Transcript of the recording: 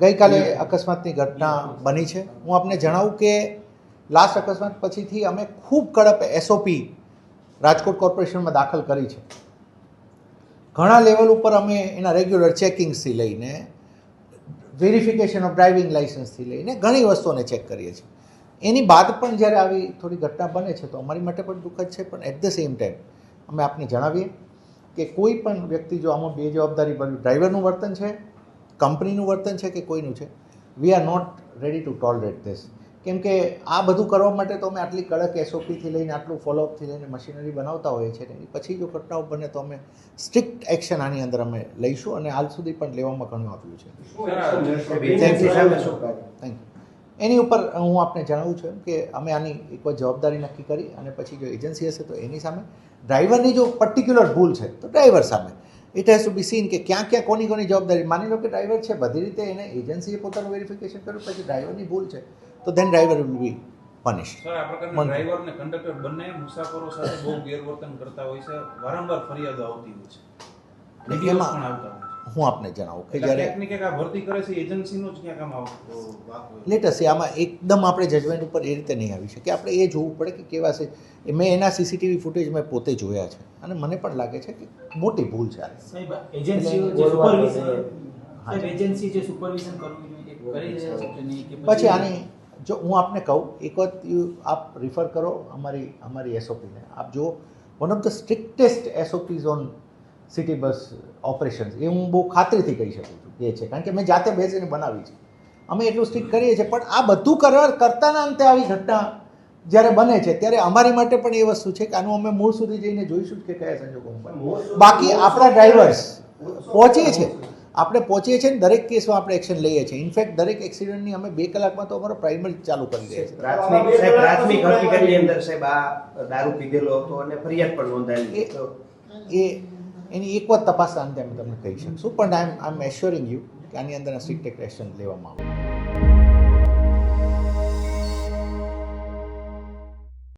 ગઈકાલે અકસ્માતની ઘટના બની છે. હું આપને જણાવું કે લાસ્ટ અકસ્માત પછીથી અમે ખૂબ કડક એસઓપી રાજકોટ કોર્પોરેશનમાં દાખલ કરી છે. ઘણા લેવલ ઉપર અમે એના રેગ્યુલર ચેકિંગ્સથી લઈને વેરિફિકેશન ઓફ ડ્રાઇવિંગ લાઇસન્સથી લઈને ઘણી વસ્તુઓને ચેક કરીએ છીએ. એની બાદ પણ જ્યારે આવી થોડી ઘટના બને છે તો અમારી માટે પણ દુઃખદ છે. પણ એટ ધ સેમ ટાઈમ અમે આપને જણાવીએ કે કોઈ પણ વ્યક્તિ જો આમાં બેજવાબદારી ભર્યું ડ્રાઈવરનું વર્તન છે, કંપનીનું વર્તન છે કે કોઈનું છે, we are not ready to tolerate this. કેમ કે આ બધું કરવા માટે તો અમે આટલી કડક એસઓપીથી લઈને આટલું ફોલોઅપથી લઈને મશીનરી બનાવતા હોઈએ છીએ. એની પછી જો ઘટનાઓ બને તો અમે સ્ટ્રિક્ટ એક્શન આની અંદર અમે લઈશું અને હાલ સુધી પણ લેવામાં ઘણું આવ્યું છે. Thank you. એની ઉપર હું આપને જણાવું છું કે અમે આની એક જવાબદારી નક્કી કરી અને પછી જો એજન્સી હશે તો એની સામે, ડ્રાઈવરની જો પર્ટિક્યુલર ભૂલ છે તો ડ્રાઈવર સામે it has to be seen કે ક્યાં ક્યાં કોની જવાબદારી. માની લો કે ડ્રાઈવર છે, બધી રીતે એને એજન્સીએ પોતાનું વેરિફિકેશન કર્યું, પછી ડ્રાઈવરની ભૂલ છે તો then driver will be punish. Sir, આ પ્રકારના ડ્રાઈવર અને કંડક્ટર બંને મુસાફરો સાથે બહુ ગેરવર્તન કરતા હોય છે, વારંવાર ફરિયાદો આવતી હોય છે, વિડીયોઝ પણ આવતા હોય છે. હું આપને જણાવું કે જ્યારે ક્યાંક આ ભરતી કરે છે એજન્સીનો જ ક્યાંક આમાં વાક હોય. લેટેસ્ટ આમાં એકદમ આપણે જજમેન્ટ ઉપર એ રીતે નહીં આવી શકે. આપણે એ જોવું પડે કે કેવા છે. મેં એના સીસીટીવી ફૂટેજ મેં પોતે જોયા છે અને મને પણ લાગે છે કે મોટી ભૂલ છે. સાહેબ, એજન્સી જે સુપરવિઝન કરવું જોઈએ કરી છે કે નહીં, કે પછી આની જો હું આપને કહું, એક વખત આપ રિફર કરો અમારી એસઓપીને. આપ જો one of the strictest SOPs on city bus operations, એ હું બહુ ખાતરીથી કહી શકું છું કે છે, કારણ કે મેં જાતે બેસીને બનાવી છે. અમે એટલું સ્ટ્રિક્ટ કરીએ છીએ. પણ આ બધું કરતાના અંતે આવી ઘટના જ્યારે બને છે ત્યારે અમારી માટે પણ એ વસ્તુ છે કે આનું અમે મૂળ સુધી જઈને જોઈશું કે કયા સંજોગોમાં. બાકી આપણા ડ્રાઈવર્સ પહોંચીએ છીએ, આપણે પહોંચીએ છીએ ને દરેક કેસમાં આપણે એક્શન લઈએ છીએ. ઇનફેક્ટ દરેક એક્સિડન્ટની અમે 2 કલાકમાં તો અમારો પ્રાઇમરી ચાલુ કરી દઈએ છીએ. પ્રાથમિક હકીકતની અંદર સાહેબ આ દારૂ પીધેલો હતો અને ફરિયાદ પણ નોંધાયેલી. એની એક વખત તપાસના અંતે અમે તમને કહી શકશું. પણ આઈ એમ એશ્યોરિંગ યુ કે આની અંદર સ્ટ્રિક્ટ એક્શન લેવામાં આવે.